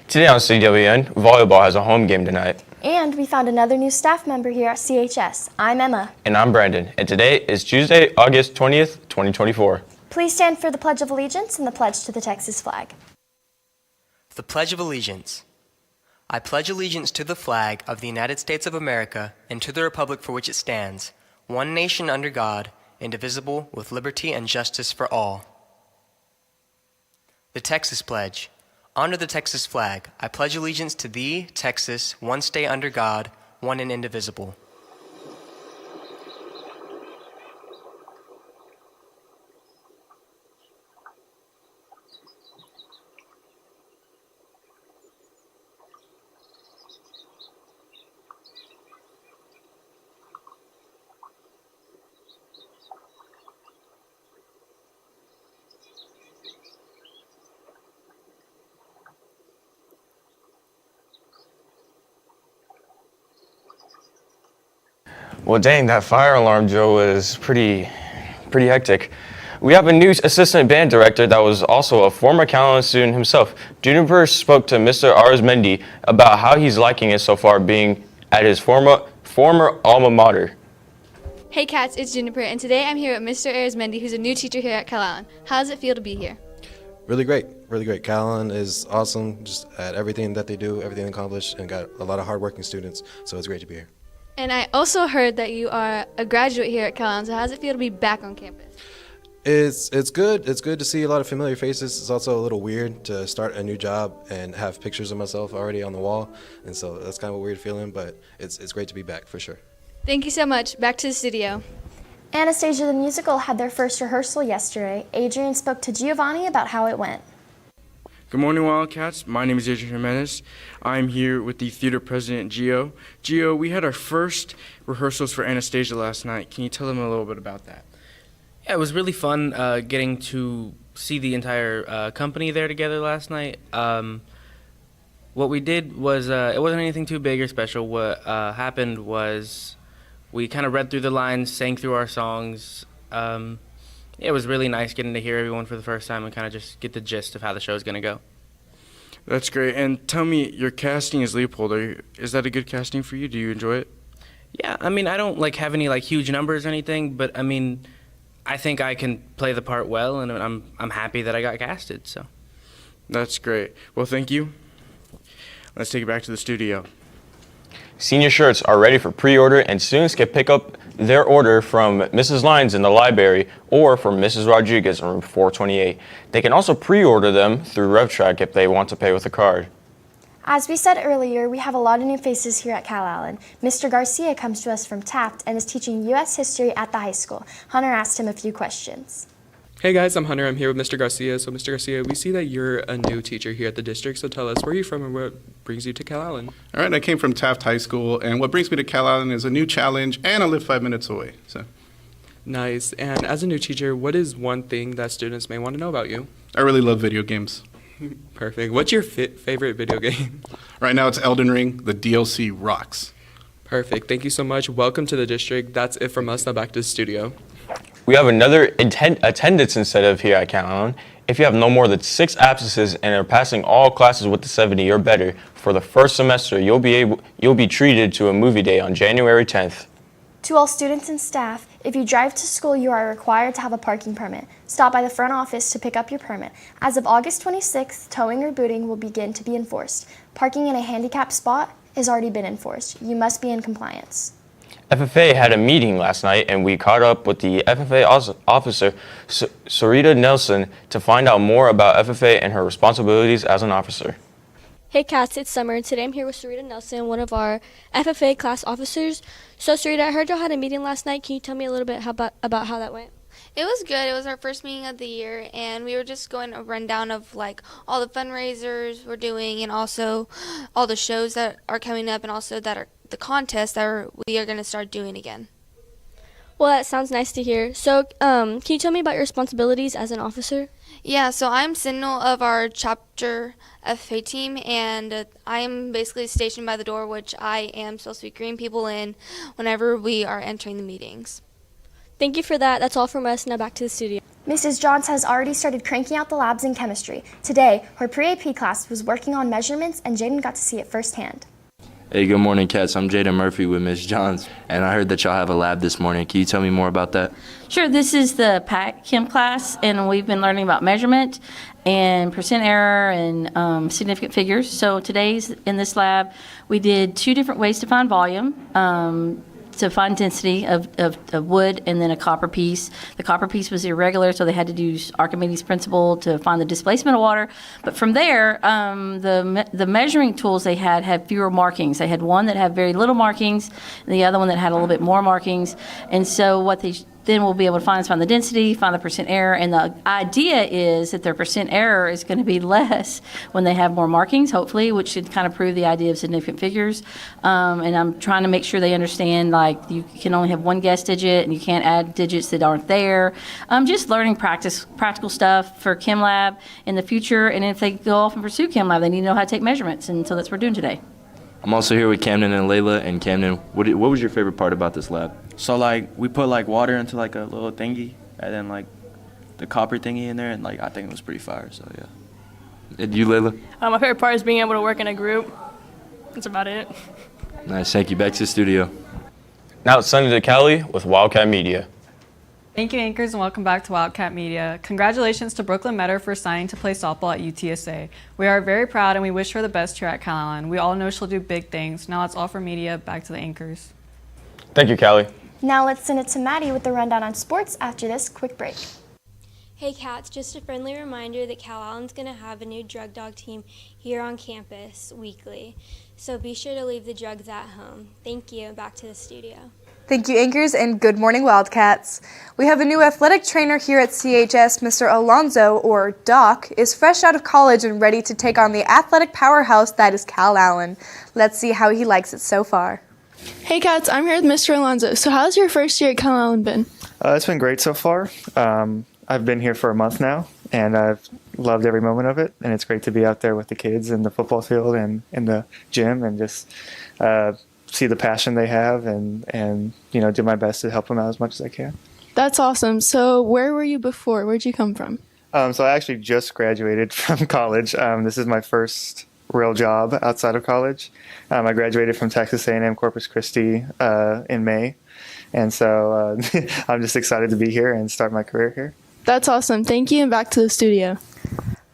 Today on CWN, volleyball has a home game tonight. And we found another new staff member here at CHS. I'm Emma. And I'm Brandon. And today is Tuesday, August 20th, 2024. Please stand for the Pledge of Allegiance and the pledge to the Texas flag. The Pledge of Allegiance. I pledge allegiance to the flag of the United States of America and to the republic for which it stands, one nation under God, indivisible, with liberty and justice for all. The Texas Pledge. Under the Texas flag, I pledge allegiance to thee, Texas, one state under God, one and indivisible. Well, dang, that fire alarm drill was pretty hectic. We have a new assistant band director that was also a former Calallen student himself. Juniper spoke to Mr. Arizmendi about how he's liking it so far being at his former alma mater. Hey cats, it's Juniper, and today I'm here with Mr. Arizmendi, who's a new teacher here at Calallen. How does it feel to be here? Really great, really great. Calallen is awesome, just at everything that they do, everything they accomplish, and got a lot of hardworking students, so it's great to be here. And I also heard that you are a graduate here at Calallen, so how does it feel to be back on campus? It's good. It's good to see a lot of familiar faces. It's also a little weird to start a new job and have pictures of myself already on the wall, and so that's kind of a weird feeling, but it's great to be back for sure. Thank you so much. Back to the studio. Anastasia the Musical had their first rehearsal yesterday. Adrian spoke to Giovanni about how it went. Good morning, Wildcats. My name is Adrian Jimenez. I'm here with the theater president, Gio. Gio, we had our first rehearsals for Anastasia last night. Can you tell them a little bit about that? Yeah, it was really fun getting to see the entire company there together last night. What we did was, it wasn't anything too big or special. What happened was we kind of read through the lines, sang through our songs. It was really nice getting to hear everyone for the first time and kind of just get the gist of how the show is going to go. That's great. And tell me, your casting as Leopold, is that a good casting for you? Do you enjoy it? Yeah, I mean, I don't have any huge numbers or anything, but I mean, I think I can play the part well, and I'm happy that I got casted. So. That's great. Well, thank you. Let's take it back to the studio. Senior shirts are ready for pre-order, and students can pick up their order from Mrs. Lyons in the library or from Mrs. Rodriguez in room 428. They can also pre-order them through RevTrack if they want to pay with a card. As we said earlier, we have a lot of new faces here at Calallen. Mr. Garcia comes to us from Taft and is teaching U.S. history at the high school. Hunter asked him a few questions. Hey guys, I'm Hunter. I'm here with Mr. Garcia. So Mr. Garcia, we see that you're a new teacher here at the district, so tell us where you're from and what brings you to Calallen. All right, I came from Taft High School, and what brings me to Calallen is a new challenge, and I live 5 minutes away. So, Nice. And as a new teacher, what is one thing that students may want to know about you? I really love video games. Perfect. What's your favorite video game? Right now it's Elden Ring. The DLC rocks. Perfect. Thank you so much. Welcome to the district. That's it from us. Now back to the studio. We have another attendance incentive here at Calallen. If you have no more than 6 absences and are passing all classes with a 70 or better for the first semester, you'll be treated to a movie day on January 10th. To all students and staff, if you drive to school, you are required to have a parking permit. Stop by the front office to pick up your permit. As of August 26th, towing or booting will begin to be enforced. Parking in a handicapped spot has already been enforced. You must be in compliance. FFA had a meeting last night, and we caught up with the FFA officer, Sarita Nelson, to find out more about FFA and her responsibilities as an officer. Hey cats, it's Summer, and today I'm here with Sarita Nelson, one of our FFA class officers. So Sarita, I heard y'all had a meeting last night. Can you tell me a little bit about how that went? It was good. It was our first meeting of the year, and we were just going a rundown of all the fundraisers we're doing, and also all the shows that are coming up, and also that are the contests that we are going to start doing again. Well, that sounds nice to hear. So, can you tell me about your responsibilities as an officer? Yeah, so I'm sentinel of our chapter FFA team, and I am basically stationed by the door, which I am supposed to be greeting people in whenever we are entering the meetings. Thank you for that. That's all from us. Now back to the studio. Mrs. Johns has already started cranking out the labs in chemistry. Today, her pre-AP class was working on measurements and Jaden got to see it firsthand. Hey, good morning, Cats. I'm Jaden Murphy with Ms. Johns, and I heard that y'all have a lab this morning. Can you tell me more about that? Sure, this is the PAC Chem class, and we've been learning about measurement and percent error and significant figures. So today's in this lab, we did 2 different ways to find volume. To find density of wood, and then a copper piece. The copper piece was irregular, so they had to use Archimedes' principle to find the displacement of water. But from there, the measuring tools they had fewer markings. They had one that had very little markings, and the other one that had a little bit more markings. And so what they then we'll be able to find the density, find the percent error, and the idea is that their percent error is going to be less when they have more markings, hopefully, which should kind of prove the idea of significant figures. And I'm trying to make sure they understand, like, you can only have one guess digit, and you can't add digits that aren't there. Just learning practical stuff for Chem Lab in the future, and if they go off and pursue Chem Lab, they need to know how to take measurements, and so that's what we're doing today. I'm also here with Camden and Layla. And Camden, what was your favorite part about this lab? So, like, we put, like, water into, like, a little thingy, and then, like, the copper thingy in there, and, like, I think it was pretty fire, so, yeah. And you, Layla? My favorite part is being able to work in a group. That's about it. Nice, thank you. Back to the studio. Now it's Sunday to Cali with Wildcat Media. Thank you, anchors, and welcome back to Wildcat Media. Congratulations to Brooklyn Metter for signing to play softball at UTSA. We are very proud, and we wish her the best here at Calallen. We all know she'll do big things. Now let's offer media back to the anchors. Thank you, Callie. Now let's send it to Maddie with the rundown on sports after this quick break. Hey Cats, just a friendly reminder that Calallen's going to have a new drug dog team here on campus weekly. So be sure to leave the drugs at home. Thank you. Back to the studio. Thank you, anchors, and good morning, Wildcats. We have a new athletic trainer here at CHS. Mr. Alonzo, or Doc, is fresh out of college and ready to take on the athletic powerhouse that is Calallen. Let's see how he likes it so far. Hey Cats, I'm here with Mr. Alonzo. So how's your first year at Calallen been? It's been great so far. I've been here for a month now, and I've loved every moment of it. And it's great to be out there with the kids in the football field and in the gym and just see the passion they have and you know, do my best to help them out as much as I can. That's awesome. So where were you before? Where'd you come from? So I actually just graduated from college. This is my first real job outside of college. I graduated from Texas A&M Corpus Christi in May, and so I'm just excited to be here and start my career here. That's awesome. Thank you, and back to the studio.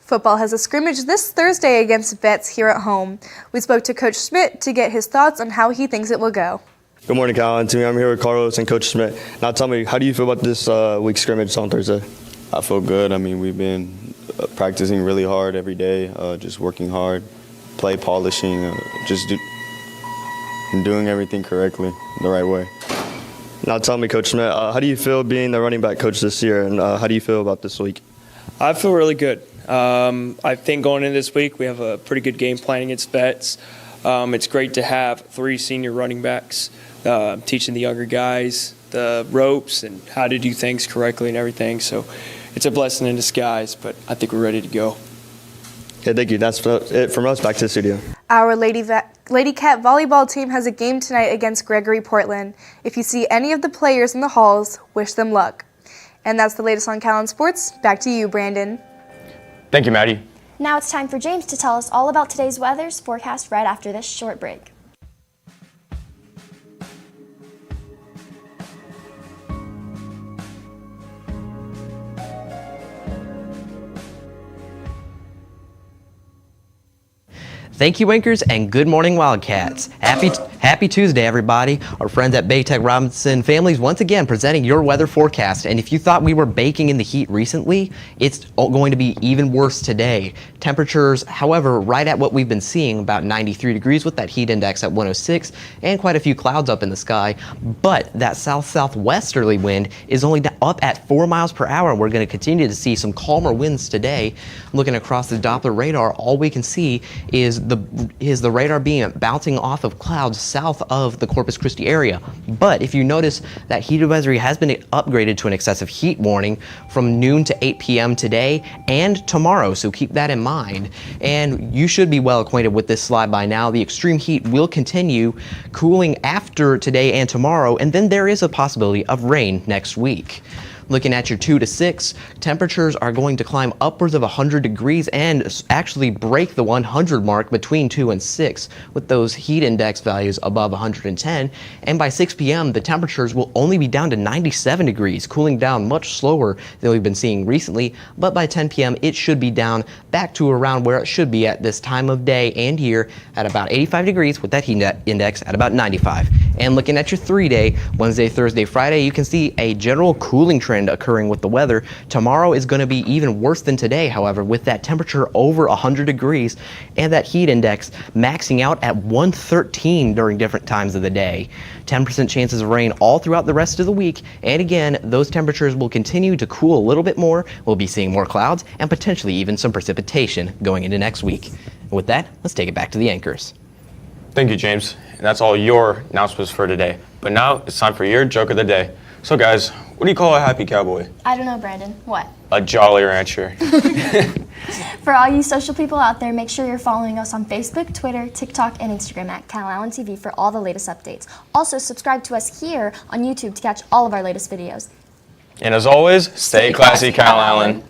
Football has a scrimmage this Thursday against Vets here at home. We spoke to Coach Schmidt to get his thoughts on how he thinks it will go. Good morning, Calallen TV. I'm here with Carlos and Coach Schmidt. Now tell me, how do you feel about this week's scrimmage on Thursday? I feel good. I mean, we've been practicing really hard every day, just working hard, play polishing, doing everything correctly, the right way. Now tell me, Coach Schmidt, how do you feel being the running back coach this year, and how do you feel about this week? I feel really good. I think going into this week, we have a pretty good game plan against Vets. It's great to have 3 senior running backs teaching the younger guys the ropes and how to do things correctly and everything. So it's a blessing in disguise, but I think we're ready to go. Okay, thank you. That's it from us. Back to the studio. Our Lady Cat volleyball team has a game tonight against Gregory Portland. If you see any of the players in the halls, wish them luck. And that's the latest on Calallen Sports. Back to you, Brandon. Thank you, Maddie. Now it's time for James to tell us all about today's weather's forecast right after this short break. Thank you, anchors, and good morning, Wildcats. Happy Tuesday, everybody. Our friends at Baytech Robinson Families once again presenting your weather forecast. And if you thought we were baking in the heat recently, it's going to be even worse today. Temperatures, however, right at what we've been seeing, about 93 degrees with that heat index at 106 and quite a few clouds up in the sky. But that south-southwesterly wind is only up at 4 miles per hour. We're going to continue to see some calmer winds today. Looking across the Doppler radar, all we can see is the radar beam bouncing off of clouds south of the Corpus Christi area. But if you notice, that heat advisory has been upgraded to an excessive heat warning from noon to 8 p.m. today and tomorrow, so keep that in mind. And you should be well acquainted with this slide by now. The extreme heat will continue cooling after today and tomorrow, and then there is a possibility of rain next week. Looking at your 2 to 6, temperatures are going to climb upwards of 100 degrees and actually break the 100 mark between 2 and 6 with those heat index values above 110. And by 6 p.m., the temperatures will only be down to 97 degrees, cooling down much slower than we've been seeing recently. But by 10 p.m., it should be down back to around where it should be at this time of day and year at about 85 degrees with that heat index at about 95. And looking at your 3-day, Wednesday, Thursday, Friday, you can see a general cooling trend occurring with the weather. Tomorrow is going to be even worse than today, however, with that temperature over 100 degrees and that heat index maxing out at 113 during different times of the day. 10% chances of rain all throughout the rest of the week. And again, those temperatures will continue to cool a little bit more. We'll be seeing more clouds and potentially even some precipitation going into next week. And with that, let's take it back to the anchors. Thank you, James. And that's all your announcements for today. But now it's time for your joke of the day. So guys, what do you call a happy cowboy? I don't know, Brandon. What? A jolly rancher. For all you social people out there, make sure you're following us on Facebook, Twitter, TikTok, and Instagram at Calallen TV for all the latest updates. Also, subscribe to us here on YouTube to catch all of our latest videos. And as always, stay classy, Calallen.